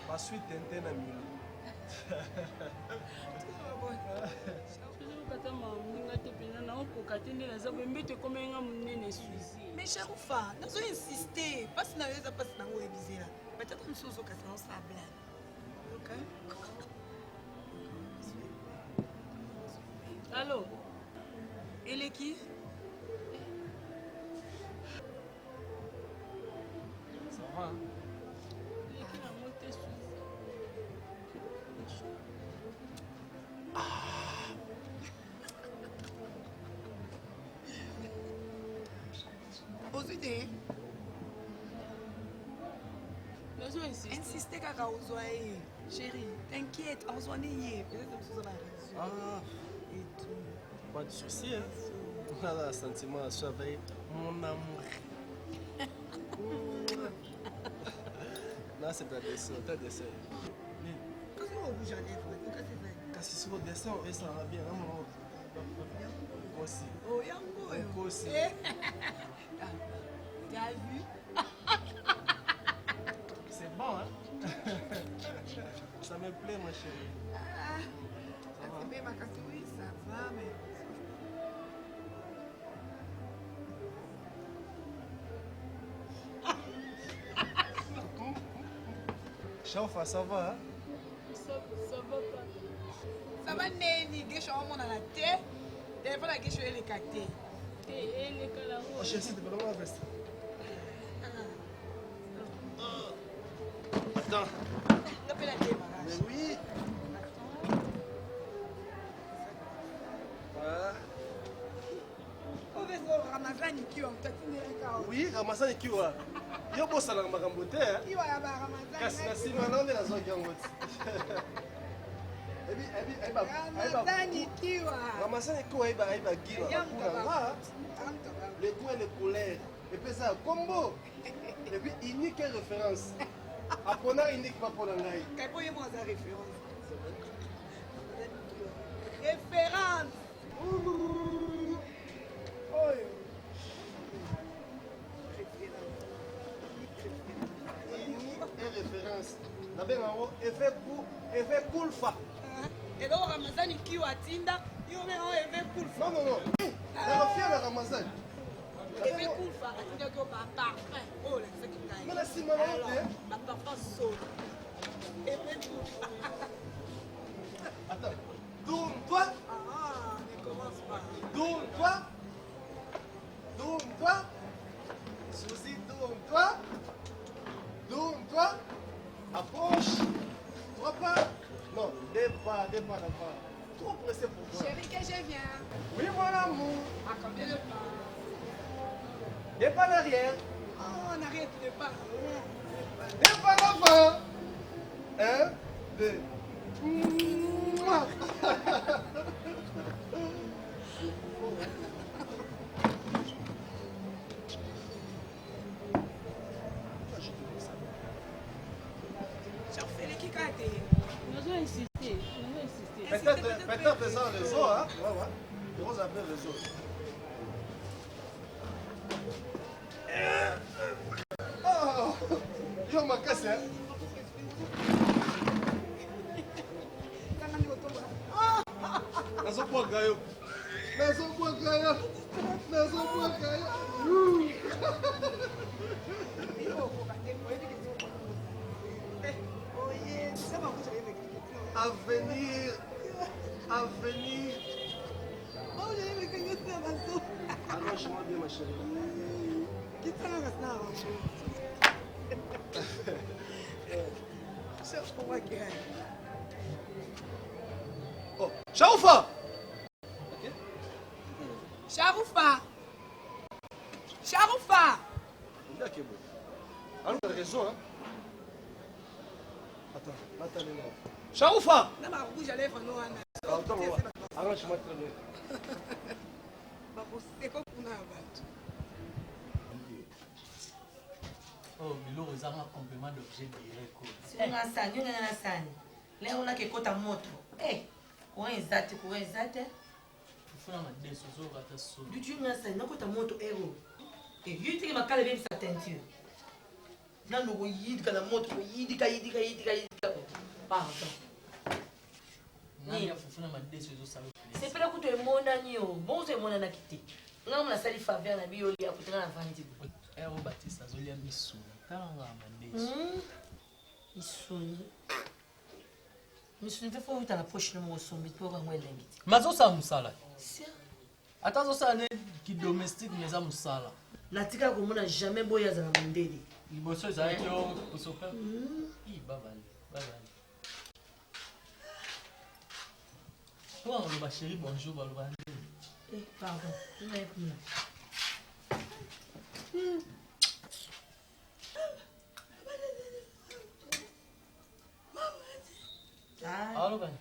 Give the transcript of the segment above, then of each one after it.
Ma suite tente na milo. Mais Charoufa, nous avons insisté. Parce que nous avons passé dans le révisé là. Peut-être que nous sommes occasionnés ça blague. Ok? Allô? Elle est qui? Ça va? Hein? Insistez kaka ozoaye. Chérie, t'inquiète, on s'en est. Peut-être que vous avez raison. Ah. Et tout. Pas de souci, hein? Voilà, sentiment à surveiller. Mon amour. Non, c'est pas dessin, t'as dessin. Qu'est-ce qu'on bouge à lèvres? Qu'est-ce que c'est fait? Quand c'est sur le dessin, ça va bien, hein, mon aussi. Oh, Yango. Aussi. T'as vu? C'est bon, hein? Ça me plaît, ma chérie. Ah, ça va? Oui, ça va, mais... Chauffa, ça va, hein? Ça va pas. Ça va, Néni, que je suis en la tête. Téléphone à que je suis les cactés. Oh, chérie, c'est vraiment la veste. Attends. Mais oui. Voilà. Oui, Ramazan Kiwa. Yo bossa na makambo te. Kiwa ya ba Ramazan. Kasi na sima na onde nazo yango ti. Ramazan Kiwa. Ramazan Kiwa iba giwa. Les goûts et les couleurs. Et puis ça combo. Et puis unique référence. Apona unique pas pour ngai. Kay po yemo za référence. Référence. Oyo. Référence. D'abord en haut, effet cool fa. Et donc Ramazan Kiwa tinda, yo me on effet cool fa. Non. On fier la Ramazan. Effet cool fa, tinda ko ba parfum. Oh là, c'est qui mais la sima na te. Ba parfum so. Effet cool fa. Attends. Tourne-toi. Ah, ne commence pas. Tourne-toi. Suzy, tourne-toi. Approche. 3 pas. Non, 2 pas d'avant. Trop pressé pour toi. Chérie, que je viens. Oui, mon amour. À combien de pas? 2 pas derrière. Oh, on arrête de pas. 2 pas d'avant. 1, 2. Peut-être ça le réseau, hein? Ouais. Je vous appelle le réseau. Oh! Yo, ma casse, hein? Nazo gayo. Avenir. Arrange-moi bien, ma chérie. Cherche pour moi qui est. Oh, Charoufa! Charoufa! On dit que bon. Alors, le réseau, hein? Attends, là. Charoufa! Non, mais rouge à lèvres, non, Anna. Attends, arrange-moi très bien. C'est quoi pour nous abattre? Oh, Milo, vous avez un complément d'objet direct. C'est un sani. Là, on a quelque chose à moto. Eh, quoi exact? Il faut un des sous-os à ta soupe. Du tout, on a ça. On a moto héros. Et vu que ma cale vient sa teinture. Là, nous y a la moto, y a Pardon. C'est pas la coupe de mon ami. Bon, c'est mon anakité. Non, on a sali faveur na bioli à côté de la vente. Eh, on bâtit ça, Zolia Missou. Missou, il faut que la poche de mon sommet pour avoir l'aide. Mazo sa musala. Attends, ça n'est qui domestique, mais ça musala. La tika comme on n'a jamais boyé à la mandéli. Il bosse ça avec eux pour se faire. Il babali, babali. Toi, on va chérie, bonjour, balbani. Eh, pardon, je n'ai plus. Allô, ben.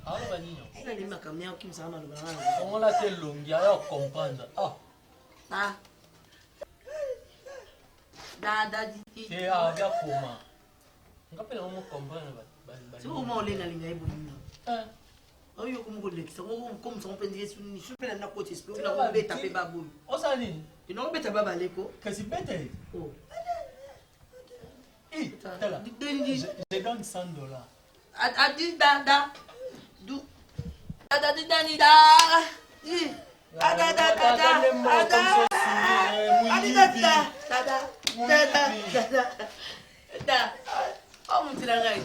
Allô, ben, il a des macaméens qui me savent mal. On l'a fait long, il y a à comprendre. Ah. Ah. Dada, dit. C'est à bien comment. On va pas comprendre. C'est au moment où on est dans les bonnes. Oh, yo comme vous l'êtes, comme ça on peut dire sur une super na côté, on a bête taper babou. Oh ça ni. Tu n'as pas bête baba leko. Qu'est-ce que bête? Oh. Eh, je donne $100. Adi dada. Du. Dada di dani da. Ada. Da. Oh mon tilangai.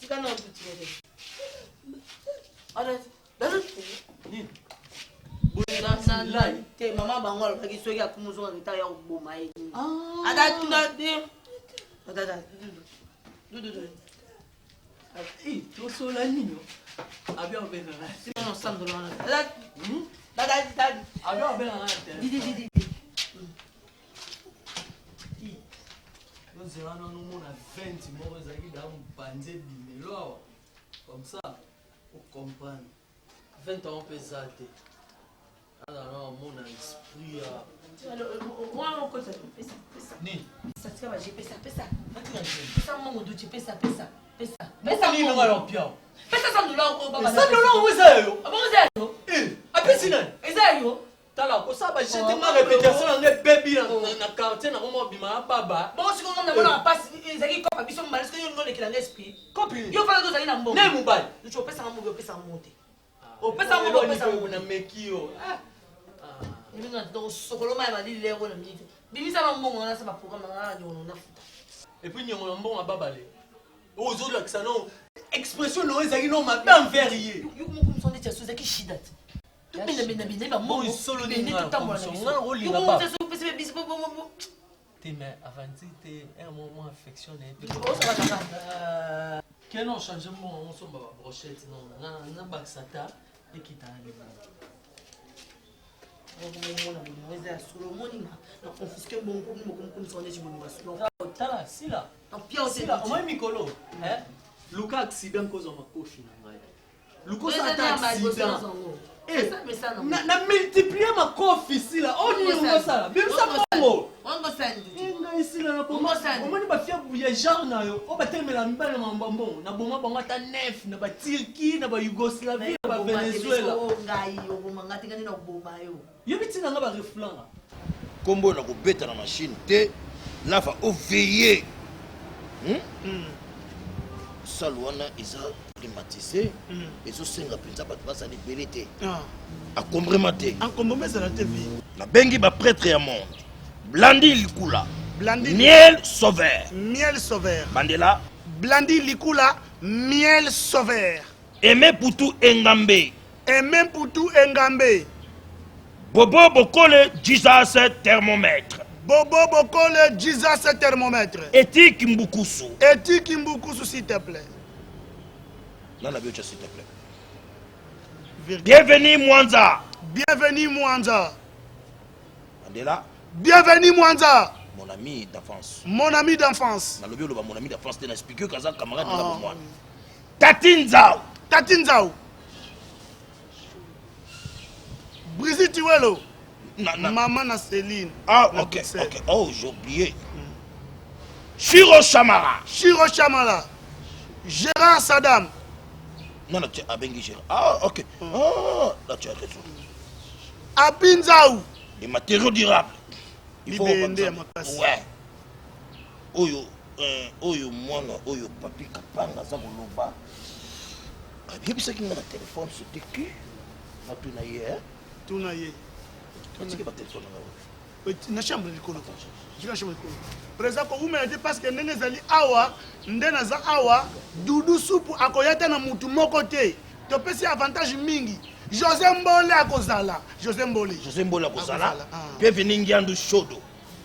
Tu kan non tout tirer. Maman bangol bagi soki akumuzo ngita ya uboma yi. Ada tunda de. Ada. Du. Eh, tu sola nino. Abia obena la. Si non $100. Dada. Abia obena la. Di. Nous allons nous à 20 mots qui dans banzé dinelo comme ça pour comprendre 20 ans pesate alors mon esprit Moi on côté pesa ni ça tu vas pesa pesa mon doute pesa ni no alors pia pesa $100 ko baba $100 où ça yo ah bon ça yo apesi na ça yo tala ko ça ba jeter ma répétition na baby na quartier na mo bima baba bon si on na passe ezaki ko biso mbala ce que yo ngole kila l'esprit copine yo fala ko zali na mbongo ne mobile tu pesa mo pesa monte pesa mo na mekio Ebi nga donc sokolo ma ba li lero na minute. Bibi sa mbongo na sa ba programme na nyono na futa. Et puis nyongo mbongo babale. Ozo la ça non expression no ezaki no ma bien verrier. Yo mo comme son détia sozaki shidat. Tout bina ba mo solo ni tout temps moi na biso. Yo mo te so pese bisi bo. T'es mais avant t'es un moment affectionné. Oh ça va ça. Quel on change mon on son ba brochette non na baksata et qui t'a allé. Tala, si là. On va Mikolo. Luka accident cause ma coche na ngai. Luka ça accident. Na multiplier ma coffre ici là. On y va ça. Bien ça bongo. On go send. Nga ici là na bongo. On moni ba fia bouya genre na yo. O ba temela mbala na mbambo. Na bonga bonga ta nef na ba Turquie na ba Yougoslavie na ba Venezuela. Ngai yo bonga ngati ngani na bomba yo. Yo bitina nga ba reflan. Kombo na kobeta na machine te là va veiller. Salwana isa climatisé et so senga penza ba basa ni belete. A compromettre. En compromettre la TV. La bengi ba prêtre ya monde. Blandi likula. Blandi miel sauveur. Miel sauveur. Bandela. Blandi likula miel sauveur. Aimé Poutou Engambe. Aimé Poutou Engambe. Bobo Bokole Jesus thermomètre. Bobo Bokole Jesus thermomètre. Éthique Mbukusu. Éthique Mbukusu s'il te plaît. Non, la s'il te plaît. Bienvenue Mwanza. Bienvenue Mwanza. Mandela. Bienvenue Mwanza. Mon ami d'enfance. Mon ami d'enfance. Mon ami d'enfance, tu expliqué que ça camarade de moi. Tatinzao. Tatinzao. Brigitte Tuelo. Maman na Céline. Ah, ok. Oh, j'ai oublié. Shiro Chamara. Shiro Chamara. Gérard Saddam. Non, tu as bien Gérard. Ah, ok. Ah, là, tu as raison. Abinzaou. Les matériaux durables. libende ya makasi. Ouais. Oyo mwana oyo papi kapanga za koloba. Yebisaki nga na telefone c'était qui? Na tuna ye. Tuna ye. Tiki ba telefone nga. Na chambre likolo. Jika chambre likolo. Président ko umelete parce que ndenge zali awa, ndena za awa, dudu supu akoyata na mutu moko te. Topesi avantage mingi. José Mbole akozala. José Mbole akozala. Bienvenue Ngiandu Shodo.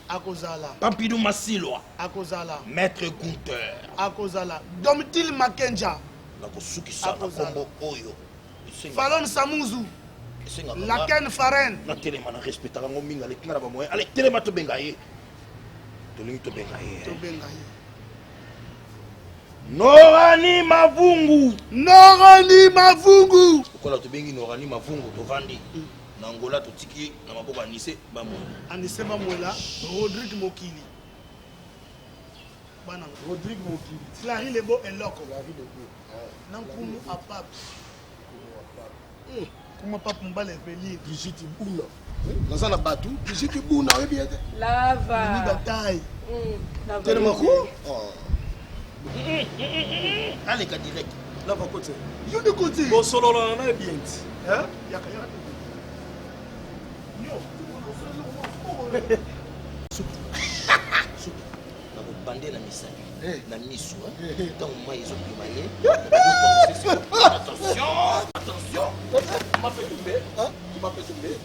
Akozala. Pampidou Masilwa. Akozala. Maître Gunter. Akozala. Domitil Makenja. Nakosukisa na kombo oyo. Falon Samuzu. Laken Faren. Na telema na respectaka ngo minga le kinga na ba moyen. Allez, telema to benga ye. Tolingi to benga ye. Norani Mavungu. Kola to bengi Norani Mavungu to vandi. Na Angola to tiki na maboko Anise Bamwela. Anise Bamwela, Rodrigue Mokili. Bana Rodrigue Mokili. Clary Lebo Eloko. Nankumu Apap. Comment papa mbale Belir. Brigitte Bouna. Dans un abatou, Brigitte Bouna, oui bien. Lava. Ni bataille. Tellement court. Allez, ka direct. Là va côté. Yo de côté. Bon solo là on a bien. Hein? Bande na misali na misu tant moi ils ont pimane attention tu m'as fait tomber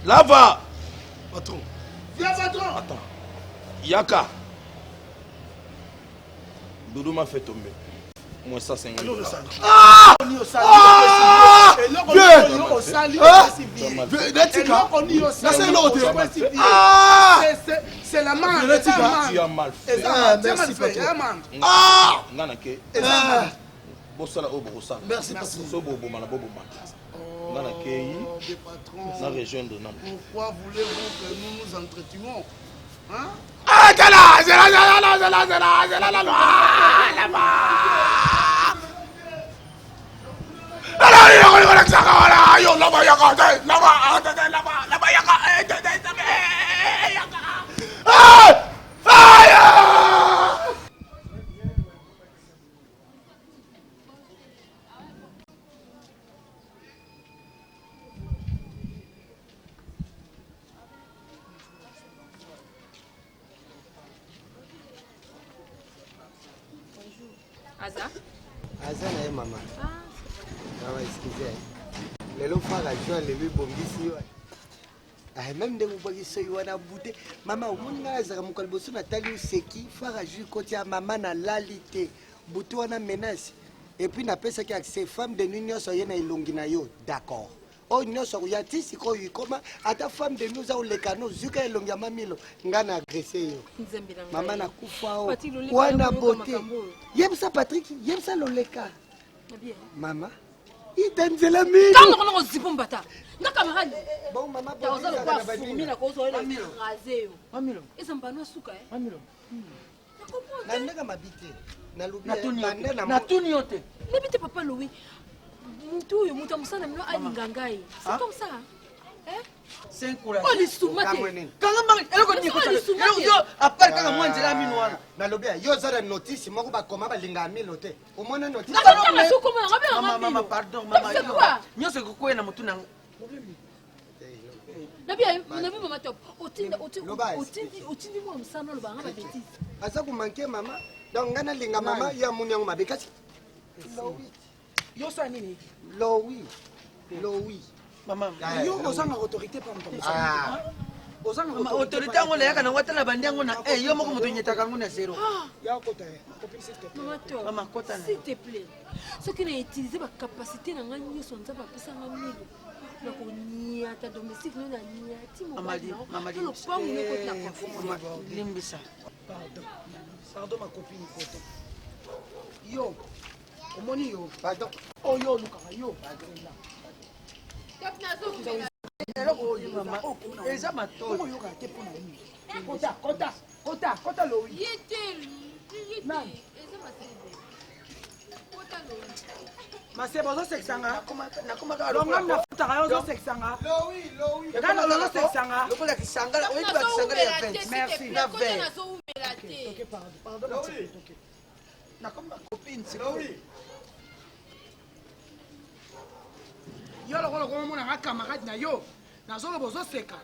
Lava Patron. Viens patron. Attends Yaka Doudou m'a fait tomber. Moi ça c'est un c'est la main. Tu as mal fait. Merci patron. Merci patron. Pourquoi voulez-vous que nous nous entretenions? Hein? Ah, c'est là. Aza na ye mama. Maman, excusez. Lelo fara joie le lui bombisi yo. Ah même de bobisi yo na bouté. Maman, omoni nga azaka mokali boso na tali seki fara joie côté ya maman na lalité. Bouté wana menace. Et puis na pesa ki accès femme de l'union so ye na ilongi na yo. D'accord. Oh nyonso ya ti siko yikoma ata femme de nous au lekano zuka elongi ya mamilo ngana agressé yo. Maman na kufa o. Wana beauté. Yemsa Patrick, yemsa loleka. Maman, il donne la mine. Quand on a aussi bon bâtard. Na camarade. Bon maman, tu as pas fourmi la cause on est rasé. Mamilo. Et ça me pas no suka eh. Mamilo. Na ndeka mabite. Na lubi. Na tuni yote. N'habite papa Louis. Mutu mutu musana mno alingangai. C'est comme ça. Hein? C'est encouragé. Oh les soumate. Kanga mangi, eloko ni ko tala. Yo après kanga mwanje la mino wana. Na lobi yo zara notice moko ba koma ba linga milo te. Omona notice. Mama pardon mama yo. Nyose kokwe na mutu na. Nabi mama top. Otindi mo msana lo banga ba bêtise. Asa ku manquer mama. Donc ngana linga mama ya munyango mabekati. Yo sa nini? Lowi. Maman, yo ozanga autorité pa mto. Ozanga autorité ngona yaka na watala bandiango na yo moko mutu nyetaka ngona zero. Ya kota ya. Kopisi Maman kota na. S'il te plaît. Ce qui est utilisé ba capacité na ngani so nza ba pesa ngani. Na ko nia ta domestique no na nia ti mo. Maman. No pas mon côté la confiance. Limbisa. Pardon ma copine Koto. Yo. Omoni yo. Pardon. Oh yo luka yo. Eza mato. Kota Louis. Yete. Eza mato. Masé bozo seksanga. Longa mnafutaka yo zo seksanga. Lowi. Kana lo seksanga. Lokola kisanga, oui ba kisanga ya 20. Merci. Na 20. OK, pardon. OK. Na comme ma copine, c'est Lowi. Yo lokola ko mona nga camarade na yo. Nazo bozo seka.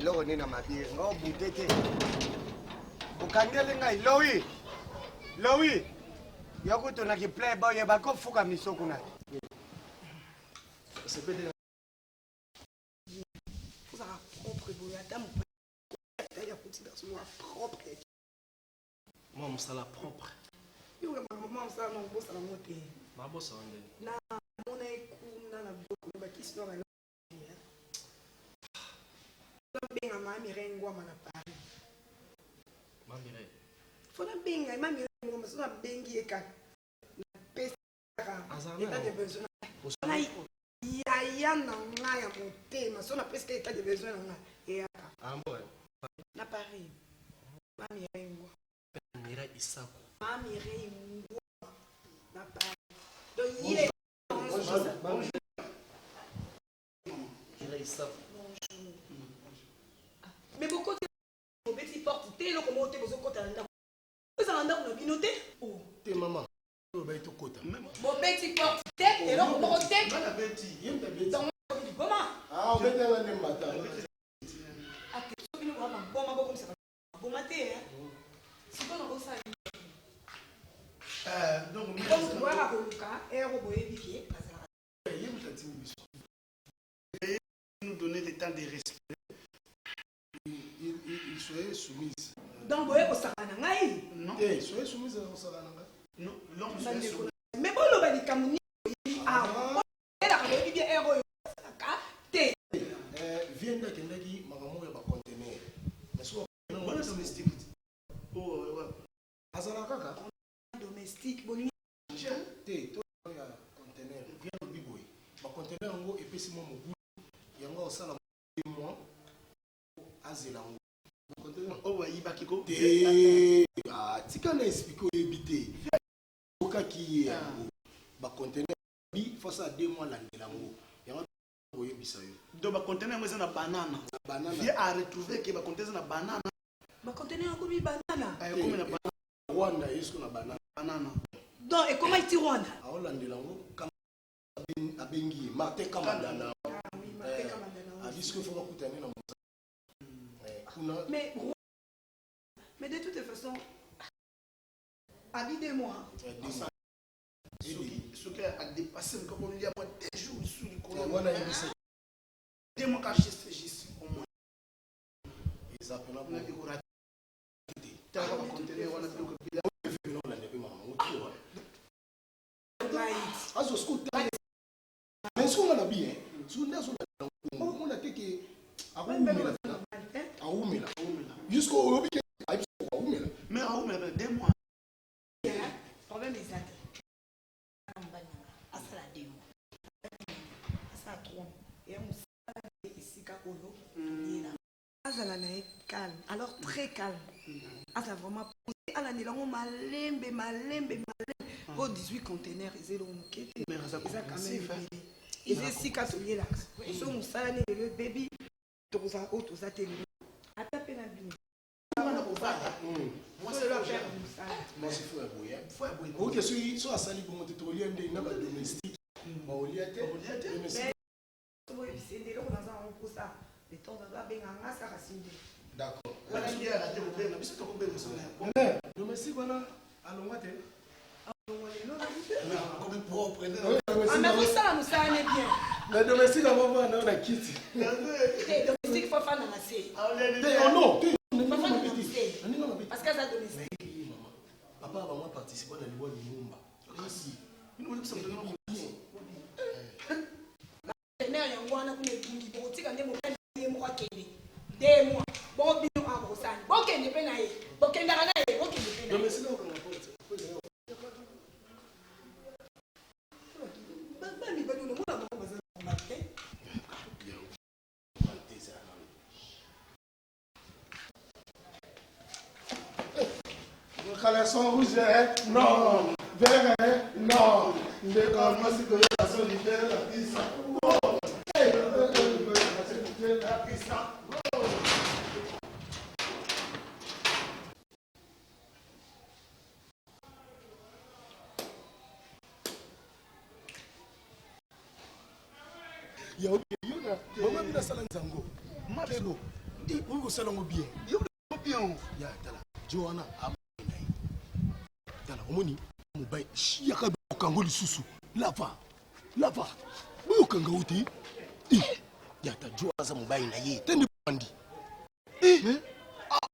Eloko nini na mabiri nga obute te okangeli ngai lowi yokutonaki playboy yeba kofuka misoko na ozaka propre boye ata ya kuti garçon noir propre moi mosala propre yo mama mosala na kobosana ngo te nabosana ndeni na mona ekuna na biloko bakisi no bana benga mami rengwama na Paris. Mami re. Fona benga mami rengwama sona bengi eka. Na pesa ka. État de besoin. Sona ya na nga ya motema sona pesa état de besoin na nga. E aka. Ambo. Na Paris. Mami rengwa. Mira Isako. Mami rengwa na Paris. Donc il est Mira Isako. Mais beaucoup de petits portes, t'es là comment t'es besoin de côté là. Vous allez andar na binoté? Oh, t'es maman. Au bail to kota. Bon petit porte, t'es là comment t'es? Pas la bête, yem ta bête. Donc comment? Ah, on va dans la nembata. Ah, que tu veux voir bon ma comme ça. Bon matin hein. C'est pas dans ça. Donc tu vois la coloca, et robot éviqué. Yem ta timi. Nous donner le temps de respirer. Il serait soumise. Donc, vous avez dit non. Il serait soumise à Sarana. Non, l'homme serait soumis. Mais bon, le bali kamuni. Ah, elle a dit bien héros. Viens de Kendaki, maman, il va contenir. Mais soit on est domestique. Oh, ouais. Azalaka. Domestique, bon. Té, toi, il y a conteneur. Viens au biboy. Ma conteneur, en gros, et puis c'est mon bout. Il y a un gars au salon. Moi, Azelango. Oh, ouais, il va kiko. Ah, tu peux expliquer au éviter. Au cas qui est un conteneur, il faut ça 2 mois l'année. Il y a un donc, le conteneur est une banane. Viens à retrouver que le conteneur est une banane. Le conteneur est une banane. Comme une banane. Rwanda, est-ce qu'on a banane? Donc, et comment est-il Rwanda? À Hollande, comme à Bengi, Martin Kamadana. À disque, il faut pas coûter un mais de toute façon, habillez-moi. Ce qui a dépassé, comme on dit, à moi, 2 jours sous le colon. 2 mois quand je suis au moins. Ils appellent la jusqu'au mais à 2 mois. Problème est ça. Asala 2 mois. Asala 3 mois. Et on ici kakolo. Asala na calme. Alors très calme. Asala vraiment posé à la nélango malembe. Au 18 containers ils ont moqué. Mais ça quand même. Ils ont 6 catoliers là. Ils sont musala le baby. Toza autoza télé. Atape na bini. Moi, c'est la père. Moi, c'est fou à bouillir. Ok, soit à Sali pour monter au lien de domestique. Au lien de domestique. D'accord. Domestique, voilà. Allons, moi, t'es. Comme propre. La domestique, on va voir, on a quitté. Domestique, faut faire dans la série. Oh non, parce que ça domestique. Papa va moi participer à la loi du Mumba. Merci. Nous nous sommes bien. Caleçon rouge, non. Vert, non. Mais comment c'est que la solitaire, la pizza. Maman bina sala nzango. Malego. Di ungo sala ngo bien. Yo bien. Ya tala. Joana amonai. Tala omoni mobile shiyaka kango lisusu. Lava. Lava. Boyo kanga uti. Ya ta Joana za mobile na ye. Tende bandi.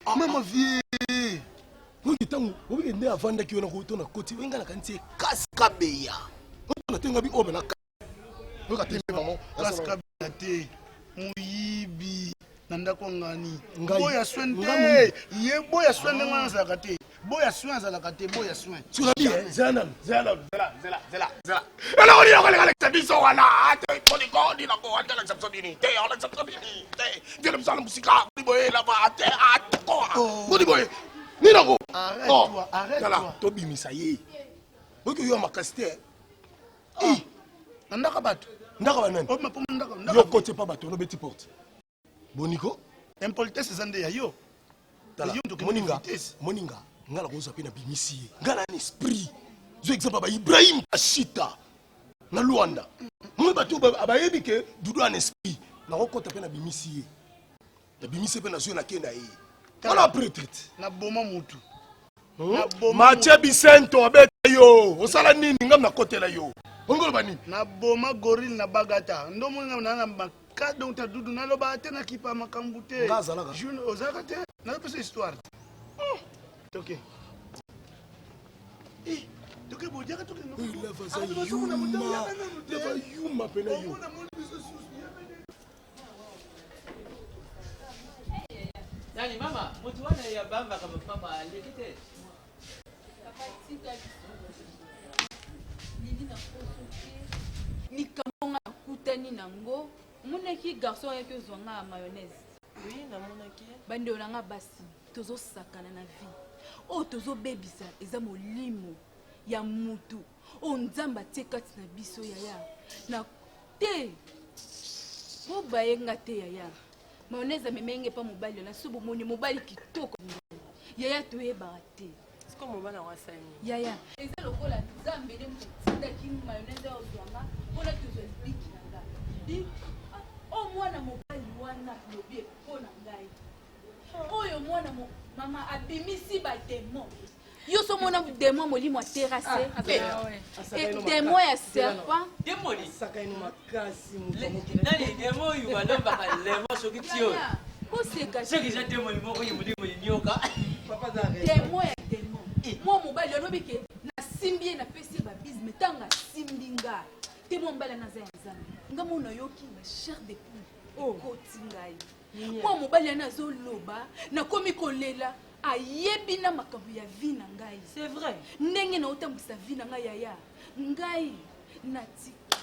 Mama vie. Ngi tangu obi ne avanda ki ona ko to na koti wenga na kantie kaskabeya. On tenga bi obe na kaskabate muyibi nandako ngani boya swende ye boya swende ngana zakate boya swende zakate boya swende surabi zela ala oli ala ala tabiso wala ate koni koni na ko ate la sabsodini te ala sabsodini te vile msala musika ni boye la va ate ko ngoni boye ni nako arrête-toi to bimisa ye boko yo makasite nandaka bato ndaka banani yo kote pa bato no beti porte boniko impolitesse zande ya yo moninga ngala koza pe na bimisi ngala na esprit zo exemple ba Ibrahim Ashita na Luanda mo bato abayebi ke dudu en esprit na kokota pe na bimisi na bimisi pe na zo na kenda ye kala retraite na boma mutu Mathieu Bicento abeta yo osala nini ngam na kotela yo ongolo bani na boma goril na bagata ndo mona na makado nta dudu na loba te na kipa makambu te june ozaka te na pesa histoire toke toke bojaka toke no leva yuma pena yo Nani mama mtu wana ya bamba kama papa lekete likambo akutani nango monaki garçon yaki ozwanga mayonnaise oui namonaki bandeko nanga basi tozosakana na vie oyo tozobebisa eza molimo ya mutu oyo nzambe atie kati na biso yaya na te po bayenga te yaya mayonnaise amemenge pa mobali na so bomoni mobali kitoko yaya toyebaka te yaya eza lokola nzambe nde motindaki mayonnaise oyo ozwanga mpona tozwa libiki na ngai o mwana mobali wana lobi mpo na ngai oyo mwana mama abimisi bademo yo so mona demo molimo aterase demo ya serpent nani demo oyo balobaka lemo soki tio oseka soki eza demo moko oyo molimo linyoka demo ya demo mwa mobali alobi ke nasimbi ye napesi babise me ntango asimbi ngai te mwa mobali anaza ya nzambe nga mona yoki na chair de poule okoti ngai mwa mobali ana azoloba nakomi kolela ayebi na makambo ya vi na ngai c'est vrai ndenge naotambwisa vi na ngai yaya ngai natika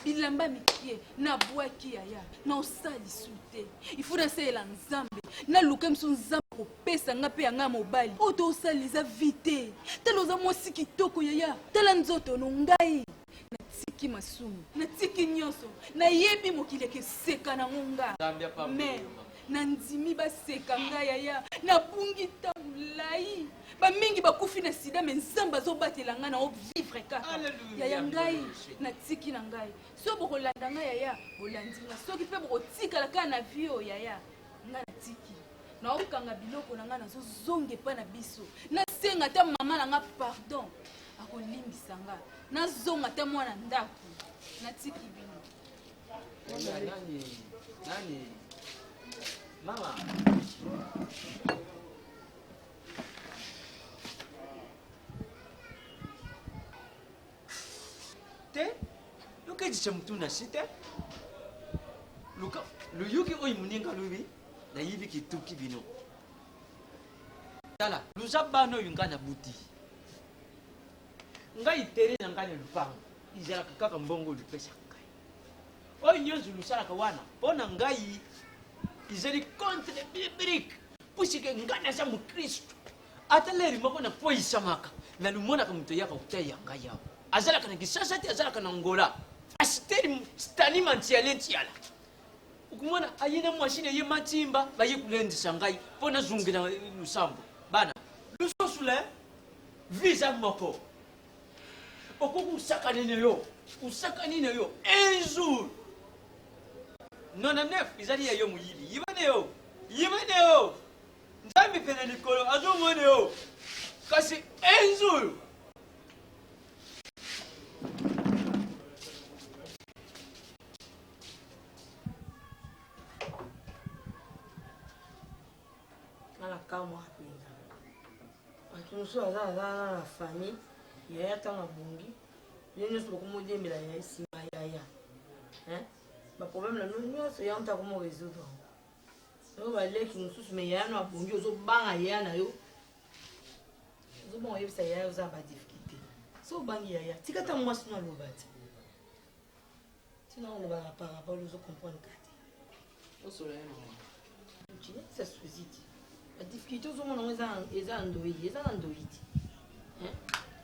bilamba mikie nabwaki yaya naosalisu te ifo nasalela nzambe naluka miso nzambe kopesa nga mpe yanga mobali oyo toosaliza vi te tala oza mwasi kitoko yaya tala nzoto no ngai natiki masumu natiki nyonso nayebi mokili ekeseka nango nga me nandimi baseka ngai yaya nabungi ntango molai bamingi bakufi na sida me nzambe azobatela ngai na ovivre kaka yaya ngai natiki na ngai so bokolanda ngai yaya bolandi nga soki mpe bokotikala kaka na vi oyo yaya ngai natiki naokanga biloko na ngai nazozonga epa na biso nasenga ata mama na ngai pardon akolimbisa nga nazonga ata mwana ndako natiki bino nani mama te lokejicha mutu na si te luyuki oyo moninga lubi nayibi kituki bino tala luza bana oyo ngai nabuti ngai tere na ngai na lupango izalaka kaka mbongo lupesa ngai oyo nyonso lusalaka wana mpo na ngai izali contre biblique puisque ngai naza mokristo Ataleri moko na poisa maka. Na lumona ka muto yaka utaya ngaya. Azala kana kisasa ti azala kana ngola. Asiteri stani mantialenti yala. Ukumona ayina machine ye matimba ba yikulendisa ngai pona zungira lusambo. Bana. Lusosule visa moko. Okoku sakanine yo. Usakanine yo. Un jour. 99 izali ya yo muyili. Yibane yo. Yibane yo. Nzambi pene likolo azomone yo. Kasi un jour. Nala kama hapinga. Atunusu azala na famille. Yaya tanga bungi. Yeye nso kumuje mila ya isi yaya. Ma problème là nous c'est yanta comment résoudre. On va aller qui nous sous mais yaya na bungi ozo banga yaya na yo. Ozo bon yeba sa yaya oza ba difficulté. So bangi yaya. Tikata moi sino lobati. Sinon on va par rapport aux comprendre kati. Au soleil. Tu sais ça suscite. La difficulté aux hommes ils ont Android.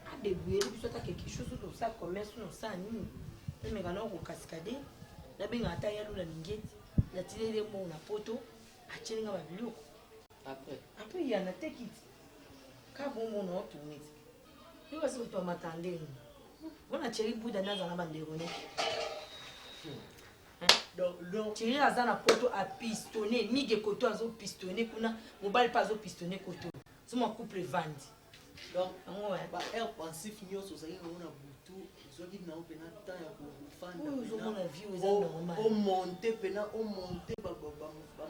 À débrouiller, puis soit quelque chose sur ça, commerce, sur ça, nous. Mais quand on cascade, la bien à taille à la linguette, la télé des mots, la photo, à tirer dans la vidéo. Après, il y en a take it. Car bon, on a tourné. Il va se faire m'attendre. On a tiré bout d'un an dans la bande de René. Donc, tirer à la photo à pistonner, ni que coton à pistonner, qu'on a, mobile pas au pistonner coton. C'est mon couple vente. Donc, bah, air pensif nyo sosai on a butu, zogi na opena ta ya kufanda. O monter pena, o monter ba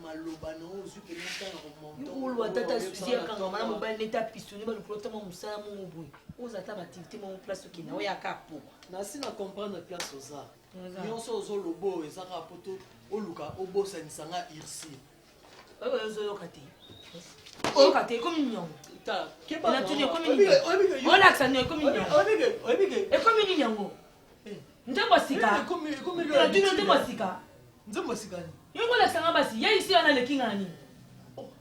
maloba na o zu pena ta ya monter. Yo lo tata susia kanga mana mobile neta pistonner ba lukulota mo musala mo boy. O za ta ba activité mo place ki na o ya kapo. Na si na comprendre place oza. Nyonso ozo lobo ezaka poto o luka o bosa nisanga irsi. Oyo zo lokate. O kate comme mignon. On a tenu comme mignon. On a accent comme mignon. Et comme mignon. Ndembo sika. Comme la tenu ndembo sika. Ndembo sika. Yongo la sanga basi. Ya ici on a le king ani.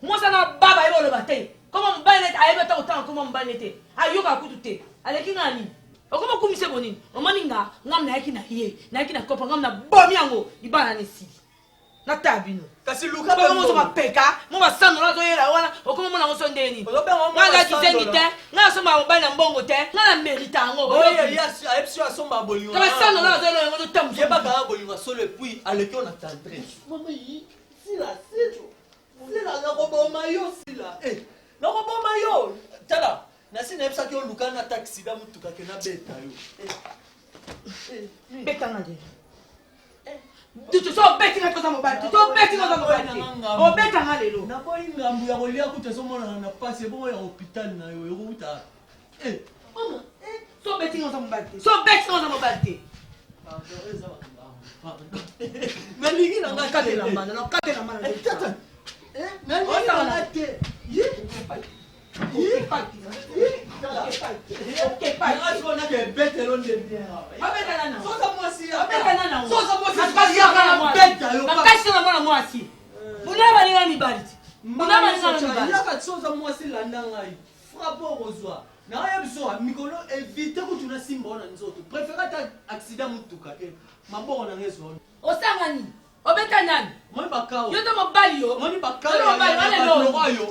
Moi ça na baba ebo le bataille. Comment mbanet ayebe ta autant comment mbanete. Ayoka kutute. Ale king ani. Okoma kumise bonini. Omaninga ngam na yaki na hiye. Na yaki na kopa ngam na bomi yango. Ibana ni si. Na tabino. Kasi luka ba mo ma peka, mo ba sanu la to yela wana, okoma mo na ngo sondeni. Nga kizengi te, nga so ma mobile na mbongo te, nga na merita ngo. Oye ya epsi asomba bolingo. Ka sanu la to yela ngo tamu. Ye ba ka bolingo so le puis aleki on attendre. Mama yi, sila sejo. Sila na ko bo mayo sila. Na ko bo mayo. Tala, na sina epsa ki o luka na taxi da mutuka ke na beta yo. Beta na de. Tu te sens bête na kosa mobile. Tu te bête na mobile. O beta nga lelo. Na boy ngambu ya kolia kuta so mona na passe bon ya hôpital na yo eruta. Mama, so bête na mobile. So bête na mobile. Na ligi na ngakate la mana, na kate la mana. Tata. Na ligi na ngate. Ye. Obeta nani? Moi bakao. Yo to mobali yo. Moi bakao.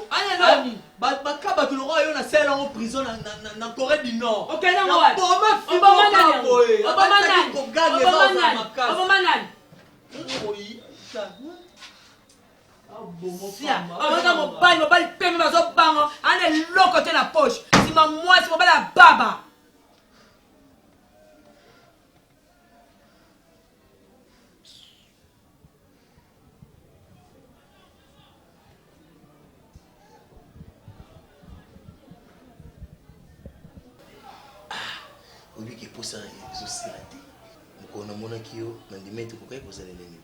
Allez, bakaba tu le roi yo na sel en prison na Corée du Nord. OK na moi. Oui. Mobali pembe bazo bango. Ane loko te na poche. Si ma moi si mobali la baba. oyebi ke posa ezosila te mokolo namonaki yo nandima ete kokai kozala nini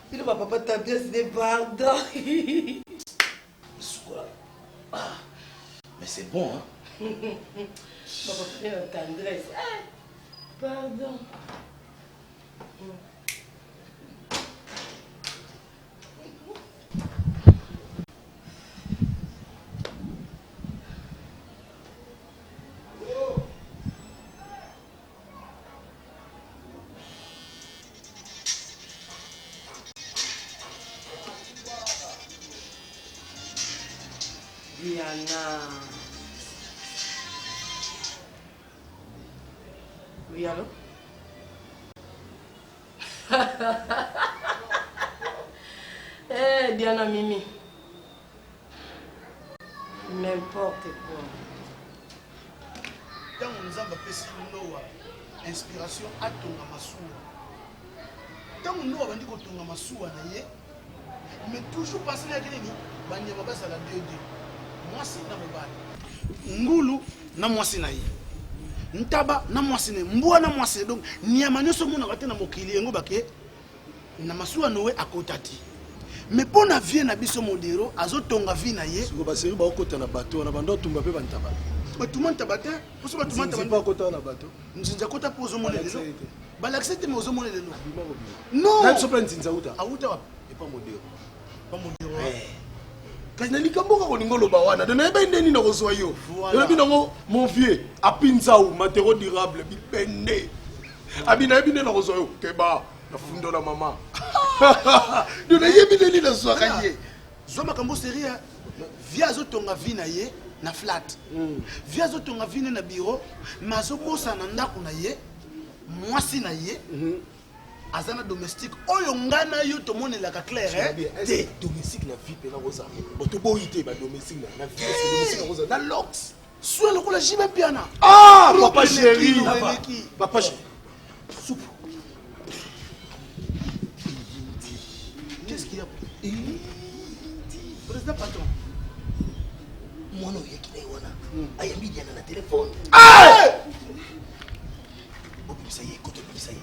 Pile ma papa t'appelle, c'est des pardon. Mais c'est bon, hein? Papa, tendresse. Pardon. Diana. Oui, allô? Diana Mimi. N'importe quoi. Tant nous avons fait inspiration à ton amassoua. Tant nous avons dit que ton amassoua mais toujours passer à Guinée, Banya Mabasa la 2D. Moi, c'est na mobile. Ngulu, na moi, c'est naïe. Ntaba, na moi, c'est Mboua, na moi, c'est donc. Niamano, ce monde a raté na mokili, ngo bake. Na masua noé à kotati. Mais pour na vie na biso modero, azo tonga vie na ye. Siko basiri ba okota na bateau, na bando tumba pe bantaba. Ba tout monde tabate, pour ce ba tout monde tabate. Pas okota na bateau. Nzinza kota pour zo monele lelo. Ba l'accepter mais zo monele lelo. Non. Même so plan nzinza uta. Auta wa. Et pas modero. Pas modero. Kasi na likambo ka koningo loba wana. De na eba ndeni na kozwa yo. Yo bi nango mon vieux, apinza ou matériau durable bi pende. Abina ebine na kozwa yo. Keba na fundo na mama. De na yebi ndeni na zwa kaye. Zo makambo seria. Via zo tonga vina ye na flat. Via zo tonga vina na bureau, mazo bosa na ndako na ye. Mwasi na ye. Azana domestique oyo ngana yo to monela ka clair te domestique na vie pena rosa boto boyite ba domestique na vie domestique rosa na lox soit le collège même piana papa chéri papa soupe qu'est-ce qu'il y a président patron moi non yaki na wana ayambi diana na téléphone ça y est côté ça y est.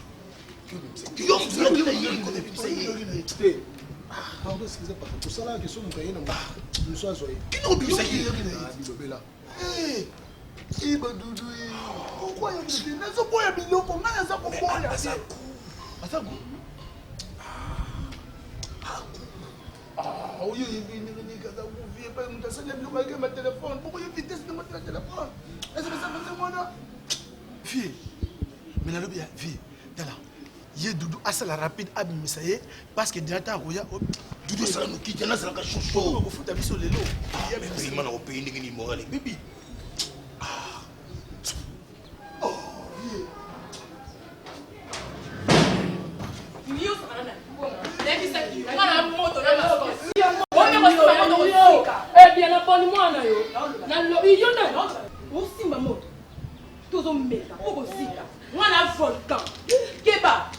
Pardon, excusez pas. Tout ça là, que ce que nous sommes joyeux. Pourquoi il y a des gens Yé Doudou à la rapide abimisaye parce que déjà tant roya Doudou ça nous quitte là ça la chaud au foot abiso lelo il m'a au pays ni moral bibi oh Mio sana Devi saki mwana moto na moto eh bien na boni mwana yo na lo iyo na usimba moto tozo meka oko zika mwana volcan Keba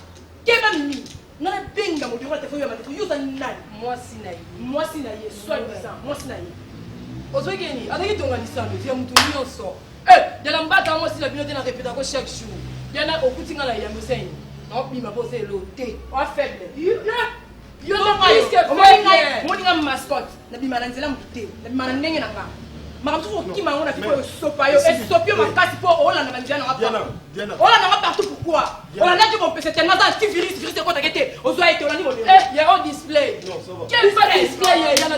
Mimi, non est binga mon dieu, tu fais mal, tu uses un nani. Moi sinaïe, soi-disant, moi sinaïe. Ozogeni, avec ton organisation, tu as mon tour so. De la mbata moi si la binote na répéta ko chaque jour. Yana okutinga la yamusen. Non bi ma poser loté. O faible. Yo na risque faible. Mo dinga mascotte. Na bi mananzela muté. Na bi manandenge na nga. Makamtu ko kima ngona fiko sopa yo. Et sopio makasi po Hollande na njana ngapa. Hollande ngapa partout pourquoi? Hollande tu mon PC tellement ça virus quoi t'inquiète. Ozo été Hollande mo. Il y a un display. Quel display? Il y a un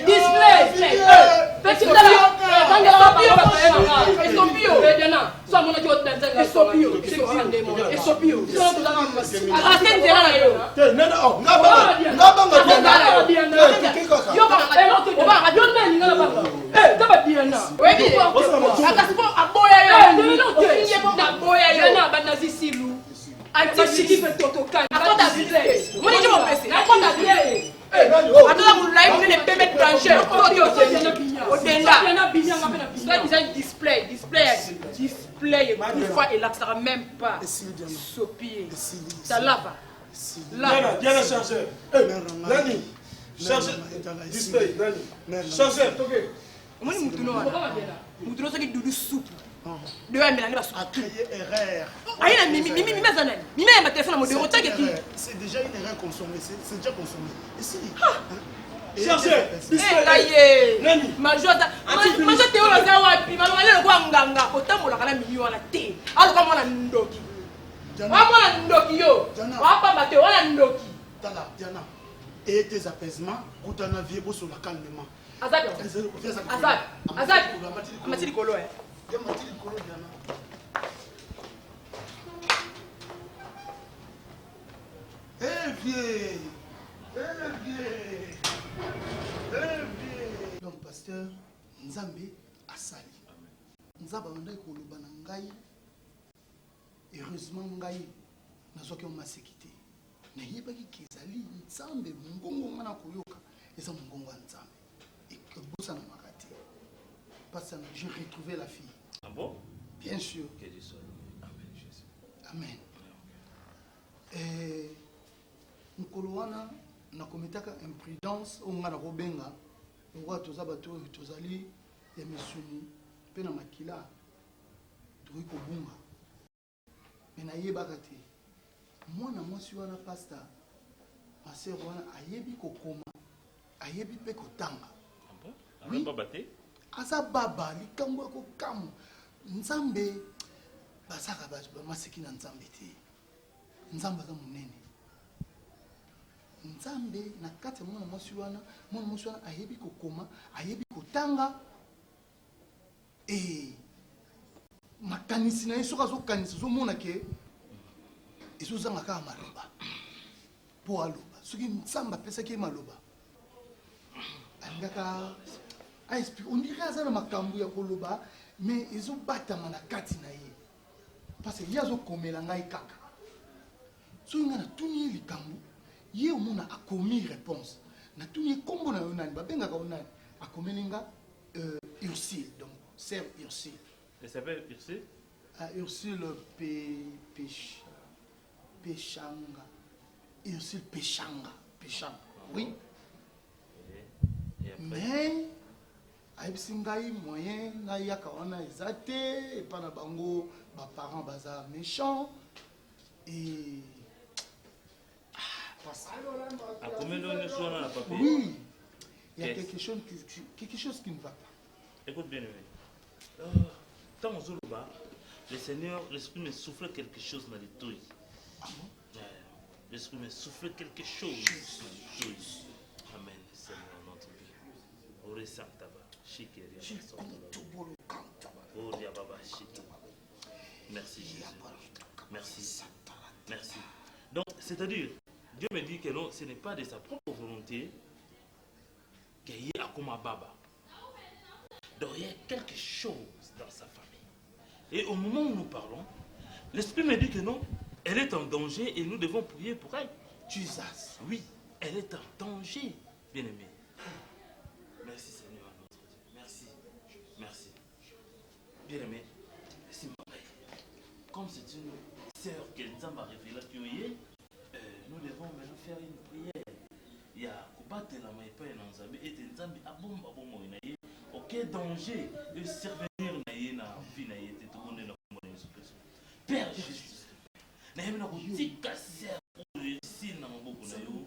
display. Petit là. Quand il Sopio. Diana. Soit mon audio dans Sopio. C'est Sopio. Display, une fois et là, ça ne même pas. Sopier. Ça là-bas. Diana, chargeur. Nani, chargeur. Display, Nani. Chargeur, ok. Moi, je suis Moutono qui doudou soupe. De là, mais a créé erreur. Ma téléphone à mon c'est déjà une erreur consommée, c'est déjà consommé. Et si Cherchez. Nani? Majota te oza wapi? Mama le kwa nganga otambola kana minyo wana te. Alo kama na ndoki. Mama ndoki yo. Wapa mate wana ndoki. Tala Diana. Et tes apaisements, kutana vie bo sur la calmement. Azad. Amati likolo eh. Amati likolo Diana. Vieux. Donc pasteur Nzambe asali. Nzaba ndai koloba na ngai. Heureusement ngai nazoki ma sécurité. Na yebaki kezali Nzambe mungongo ngana koyoka. Eza mungongo wa Nzambe. Et que bossa na makati. Parce que j'ai retrouvé la fille. Ah bon? Bien sûr. Que Dieu soit loué. Amen Jésus. Amen. Nkolo wana nakometaka imprudence onga na kobenga ngwa toza bato tozali ya misuni pe na makila toyi kobunga me nayebaka te mwana mwasi wana pasta maser wana ayebi kokoma ayebi mpe kotanga aza baba likambo ya kokamwa Nzambe basaka bamaseki na Nzambe te Nzambe aza monene Nzambe na kati ya mwana mwasi wana ayebi kokoma ayebi kotanga makanisi na ye soki azokanisa ozomona ke ezozanga kaka maloba mpo aloba soki Nzambe apesaki ye maloba alingaka aexplike ondire aza na makambo ya koloba me ezobatama na kati na ye parce ye azokomela ngai kaka soki ngai natuni ye likambo ye omona akomi réponse natuni ye kombo na yo nani babengaka yo nani akomeli nga Ursule donc sœur Ursule. Elle s'appelle Ursule? Ursule Péchanga. Ursule Péchanga. Oui. Mais ayebisi ngai moyen ngai yaka wana eza te epa na bango baparent baza méchant et oui, il y a quelque chose qui ne va pas. Écoute bien, tant le Seigneur, l'Esprit me souffle quelque chose dans les touilles. Ah bon? L'Esprit me souffle quelque chose dans les touilles. Amen, Seigneur notre Dieu. Ore Santaba, Shikeri, merci Jésus. Merci. Donc, c'est-à-dire, Dieu me dit que non, ce n'est pas de sa propre volonté qu'il y ait Akuma Baba. Donc il y a quelque chose dans sa famille. Et au moment où nous parlons, l'Esprit me dit que non, elle est en danger et nous devons prier pour elle. Jesus. Oui, elle est en danger, bien-aimé. Merci Seigneur notre Dieu. Merci. Bien-aimé, merci maman. Comme c'est une sœur qui nous a révélé que nous devons maintenant faire une prière. Il y a combattre la main et Nzambe et Nzambe abomba bomo inaye. Aucun danger de servir naye na vie naye te tout monde na komona Yesu Kristo. Père Jésus. Na yemi na kotika ser ici na maboko na yo.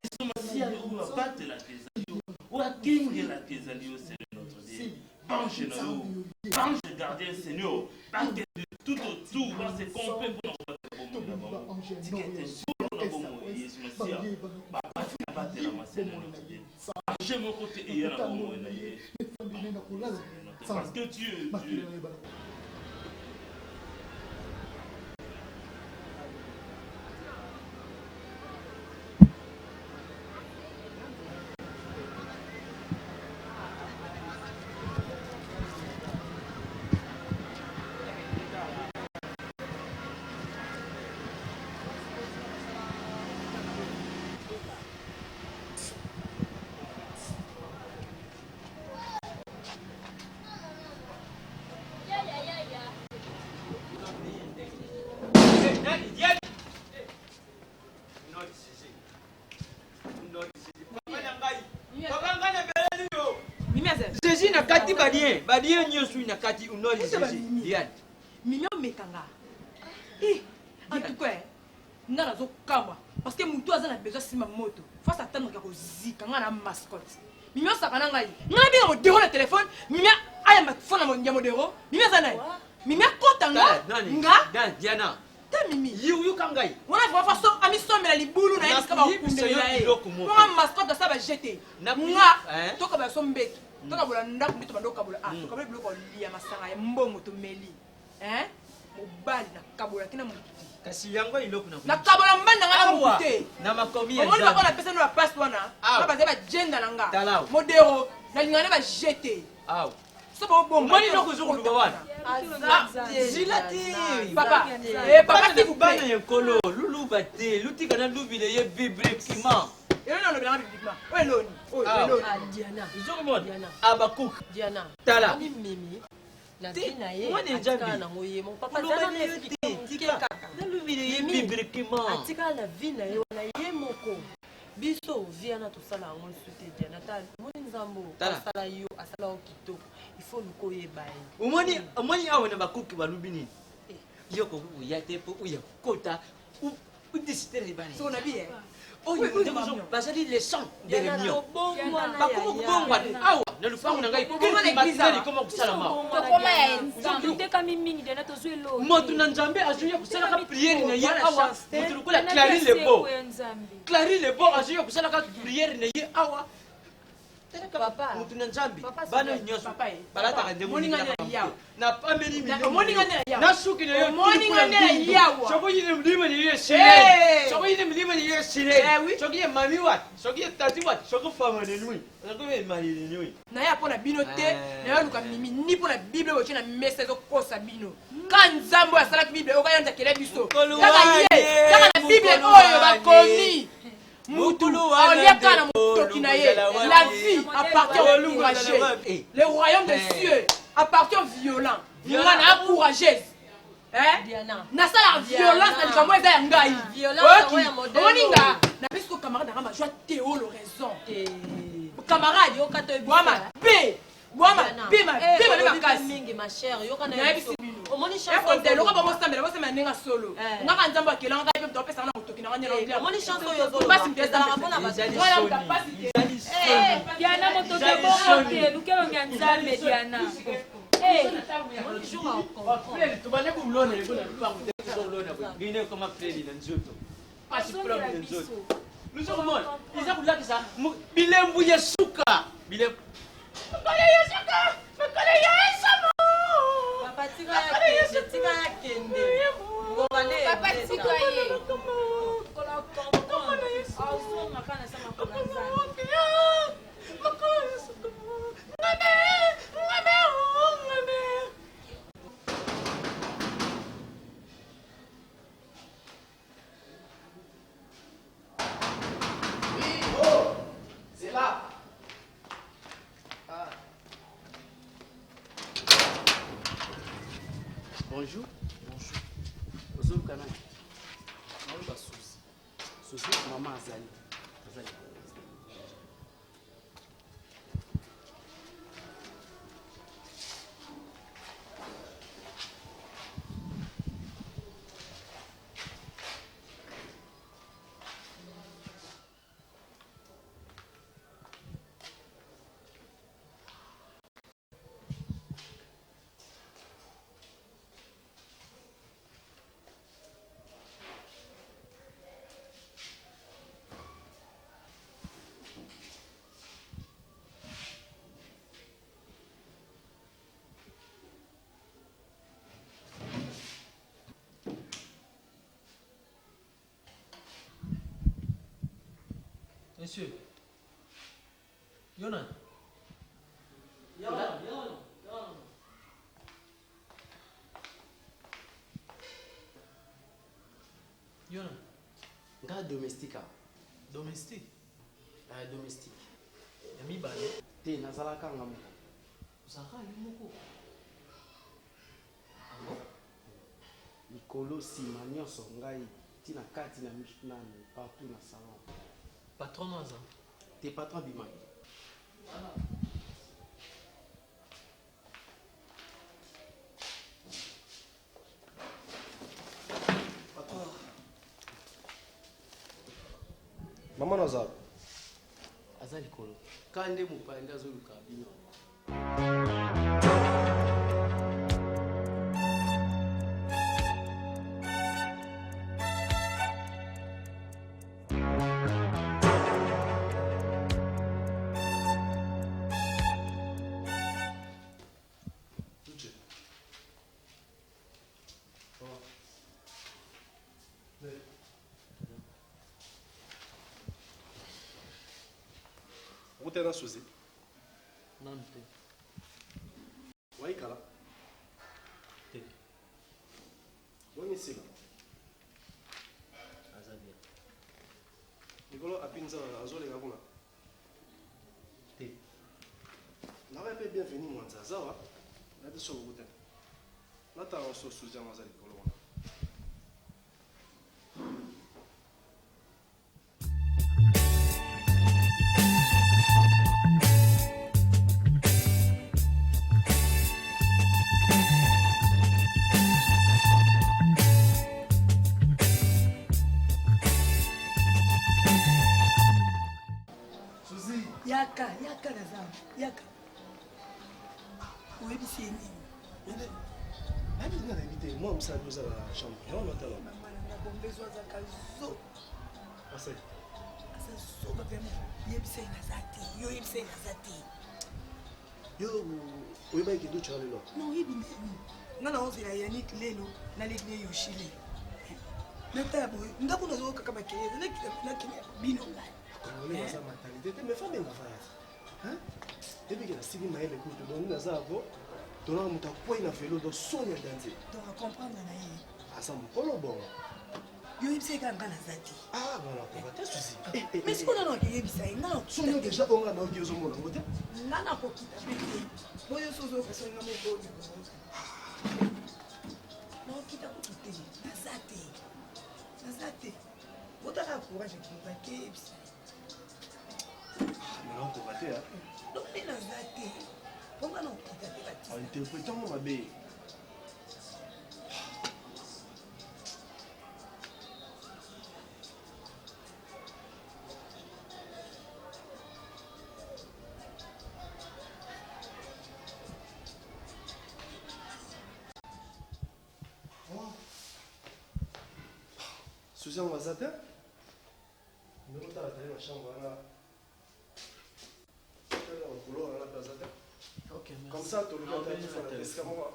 Yesu masia yo battre la kezali. O akinge la kezali au Seigneur notre Dieu. Bange na yo. Bange gardien Seigneur. Bange de tout autour va se comprendre pour nous bomo na bomo. Tikete solo na bomo Yesu masia. J'ai mon côté et il y a parce que Dieu. Jésus na kati badien nyonso na kati unoli Jésus Diane mimio mekanga en tout cas nga nazokamwa parce que mutu aza na besoin sima moto face atendre ko zika nga na mascotte mimi osaka na ngai ngai bien modero na téléphone mimi aya ma phone ya modero mimi aza naye mimi akota nga Diana ta mimi you kangai wana fa façon ami somela libulu na yesi kaba kundela ye nga mascotte sa ba jeter nga toka ba sombeki toka bola ndaku ndito bandoka bola toka ba biloko lia masanga ya mbongo to meli mobali na kabola kina mutu kasi yango iloko na kabola mbanda nga na mutu na makomi ya omoni bakona pesa no la passe wana ba baze ba jenda na nga modero na lingane ba jeter so ba bomba omoni loko zokuluba wana papa s'il vous plaît yekolo lulu bate lutika na lubile ye bibliquement elo na lobela bibliquement eloni Diana zokomona abakuk Diana tala mimi na dina ye moi déjà na ngoye mon papa Diana n'explique kaka na lubile ye bibliquement atika la vie na ye wana ye moko biso viana tosala yango sute Diana tala moni nzambo asala yo asala o kitoko il faut luko yeba ye omoni awo na bakuki balubi nini yoko uya te po uya kota udisitere bani so na bien oyo ndeko bazali les sons de réunion bakoma kubongwa awa na lupango na ngai koma kusalama tokoma ya nzambe tekami mingi dena tozwelo moto na nzambe azuya kusalaka priere na ye awa moto lokola Clary Lebo azuya kusalaka priere na ye awa papa moto na nzambe bana nyonso balataka ndenge na pambeli na suki na yo soko yine mlima ni ye sire soko yine mlima ni ye sire soko ye mami wat soko ye tati wat soko fama ne nui soko ye mari ne nui na ya pona bino te na ya luka mimi ni pona bible wo chena message kosa bino kan nzambo ya sala bible okayanda kele biso kaka na bible oyo bakomi Moutoulou na mutoki na ye la vie appartient au courageux le royaume des cieux appartient aux violents nga na courageuse na sala violence na likambo eza ya ngai oninga na biso camarade na majwa théolo raison camarade wama pe makasi mingi ma chère yoka na yebisi bino omoni chance loka bamosambela bosambela ndenge solo ngaka nzambo akelanga ngai mpe topesanga na motoki na nganyela omoni chance oyo pasi mpesanga mpona Diana motoki bongo te lukelongi ya nzambe Diana tobane kulona eko na lupango te tozolona ngine koma pleli na nzoto pasi problème na nzoto lusokomona iza kulakisa bilembu ya suka bilembu papa tika ya kende ngobane papa tika ye Bonjour. Bonjour, Kanai. Souci, maman Azali. Monsieur. Yona. Yona. Nga domestique. Domestique. Domestique. Yami bale. Te nazalaka nga moko. Zaka yumoko. Likolo sima nyonso ngai tina kati na mishnani partout na salon. Patron naza. Te patron bimaki. Maman Nazar. Azali kolo. Kande mupande azoluka bino. Où t'es dans ce souci? Non, Oui, Kala. Oui, ici là. Azali. Nicolo a pinza azole gabuna. Te. Là va pas bienvenue moi Zaza wa. Là de so goûter. Là t'as un sauce sous un azali Nicolo. Yaka Nazar, yaka. Oui, c'est nini. Nani nga invité moi msa nous à la chambre. Non, non, non. Maman n'a pas besoin de kazo. Assez. Asa so ba vraiment. Yebise Nazati, yo yebise Nazati. Yo, oui ba ki do chale lo. Non, yebi nini. Ngana on zela Yannick lelo na lekne yo chile. Nata boy, ndako nazo kaka bakeye, na kile bino ngai. On est dans sa mentalité, mais femme nga fa ya. Hein? Depuis que la Sylvie m'a écouté, donc nous avons donné un mot à quoi il a fait l'eau de son et danser. Tu vas comprendre, Naïe. Ah, ça me colle bon. Yo yebise ka ngana zati. Ah, voilà, on va te souci. Mais ce qu'on a dans yebisa, ngana son déjà on a dans qui zo mona ngote. Ngana ko kita bete. Boyo sozo ka so ngame ko ni. Non, kita ko kite. Nazati. Nazati. Bota courage pour pas que yebisa. Mais là, on va te. Non, mais Nazati. Pourquoi non kita te bati? En interprétant ma bé. Susan Wazata, nous avons dans la chambre là. On couleur là la Wazata. Ok, merci. Comme ça, tu regardes la escamoire.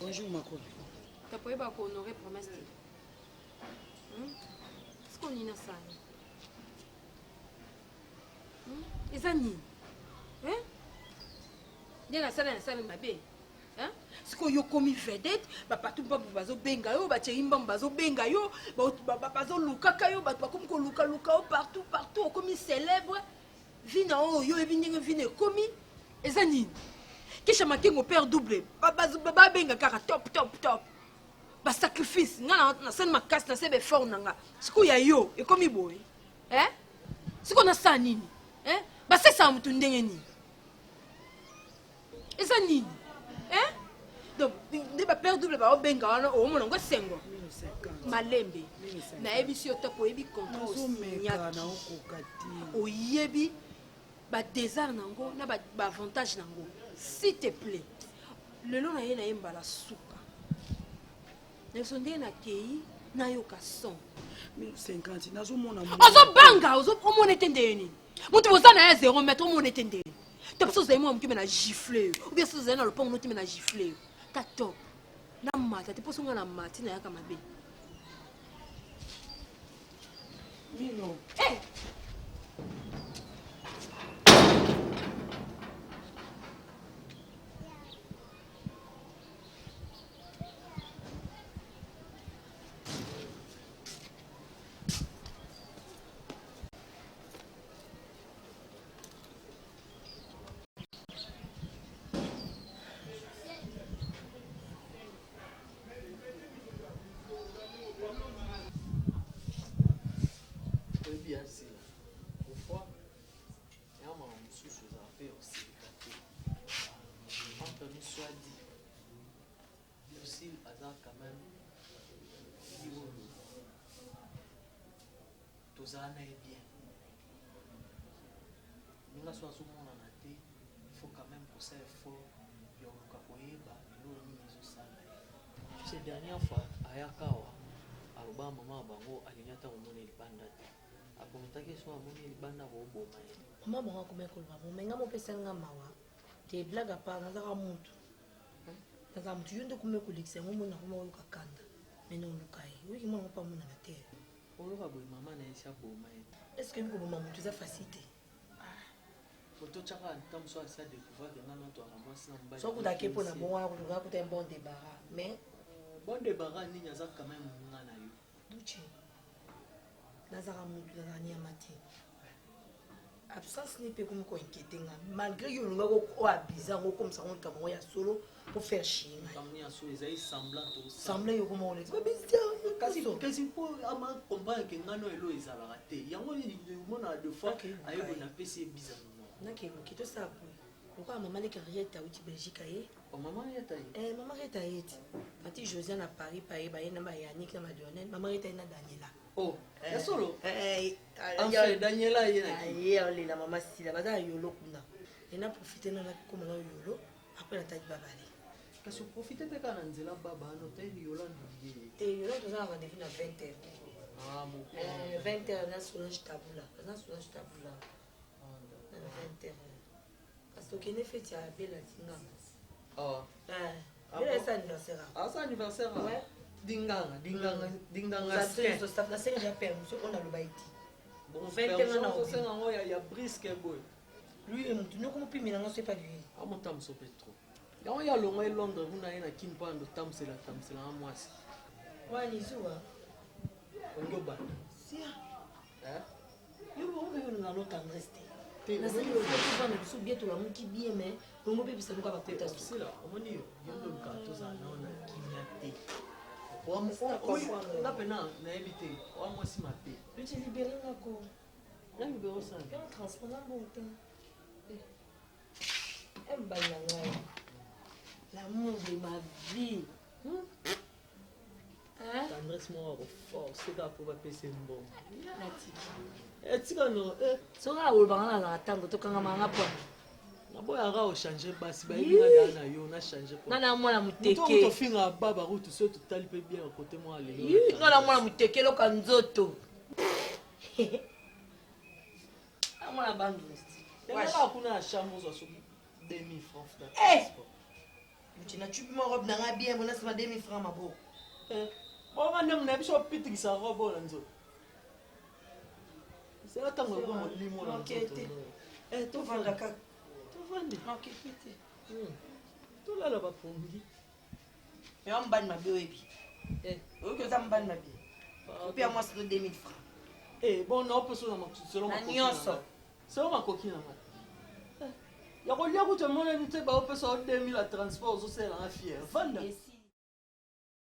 Bonjour, Makolo. Tu peux pas honorer promesse. Est-ce qu'on y a ça? Les amis, il y a la salle ma bé. Ce qu'on y a commis vedette, partout bazo benga yo, bacherimba bazo benga yo, bazo luka kayo, comme ko luka partout commis célèbre. Vina o yo vine commis. Les amis. Kisha makengo père double baba benga kaka top ba sacrifice nga na sen makasi na sebe fort nanga siku ya yo ekomi boy siku na sa nini ba sesa mutu ndenge nini eza nini donc de ba père double ba benga wana o mona ngo sengo malembe na ebisi yo top oyebi contrôle oyebi ba désert nango na ba avantage nango. S'il te plaît, le long na yena yemba la souka. Nesonde na kei nayoka son 1050 nazomona ozobanga omona etende ye nini moto boza na ye 0 mètre omona etende ye te biso ozali mwa mokime na gifle yo ou bien so ozali na lopango notime na gifle yo ta top na mata te mposo nga na mati nayaka mabe mino tozala na ye bien ndenge so azomonana te il faut quand même kosala effort ya koluka koyeba eloko nini ezosala ye ces dernière fois ayaka awa aloba mama ya bango alingi ata komona libanda te akomitaki so amoni libanda kooboma ye mama bango akomai koloba momenga mopesalinga mawa te blague apart nazaka mutu nazaka mutu yo nde komai kolekisa yango mona koma oluka kanda mena oluka ye oyiki mwana mopa monana te oloba boye mama na ye si aboma ye est ce que bikoboma mutu eza facile te totyaka ntango so asi adécouvrir ke nga natwaka mwasi na mobali sokutake mpo na bongo wana koluka kuta un bon débarras mais bon débarras nini aza quand même nga na yo duce nazaka mutu nazaka niama te absence ni mpe komi koinquiété nga malgré yo olingaki oyo abiza yango okomisa ngo likambo yango ya solo po faire chie ngai kamoni ya solo ezali semblant semblant yo koma olekisa babizia kasi mpo ama comprendre ke ngano elo ezalaka te yango mona deux fois ayebo napesi ebiza nakeluki tosala boye lokola mama leki riete auti belgique aye mama riete aye mama riete aye ti ati josian na paris paye baye na bayanik na madionel mama riete aye na daniela ya solo daniela aye olela mama sila baza yolo kuna ena profite na nakoma na yolo apres nataki babale kasi oprofite te kaka na nzela baba ano tayeli yolande ye te yolande oza na rendez-vous na 20h 20h na solange tabula na solange tabula na 20h kasi tokende feti ya bela tinganga bela esa anniversaire asa anniversaire dinganga nasenga ya permission oyo naloba eti osenga ngo ya briske boye lui mutu nyoko mopimela ngo so epa lui amotambuso mpe trop yango ya longo e londres kuna ye na kini mpo ando tambusela nga mwasi wani zuwa ongi obanda sia yo oyolinga no tendresse te nasengi ofana biso bie tolamuki bien mais longo mpe bisa luka bakotasila omoni yo yondoluka tozala nao na kimia te nga pena nayebi te owa mwasi mabe peti libere ngako na libere osala transport na bon te embali na ngai l'amour de ma vie tendresse moko akoforce kaka mpo bapesa mbongo etika no soka akolobanga nazala ntango tokangamanga pwana naboyaka ochange basi bayebinga daa na yo nachange ngana mwana muteke tofinga baba kutu so totali mpe bien kote mwa lelo ngana mwana muteke eloka nzoto amwana bandekaka kuna ya chambre ozwa so 2000 francs muti nacupi mwa robe nanga bien bona nsima 2000 francs maboko bonga nde muna biso opitikisa robe oyo na nzoto sela ntango eko molimo na nzoto tovanda kaka tovandi tolala bapongi ewa mbani mabe oyebi oyoki oza mbani mabe opi ya mwasi to 2000 francs bon naopeso na nyonso selo makoki na nga ya kolia kutu emonani te baopesa o 2000 ya transport ozosalelanga fiere vanda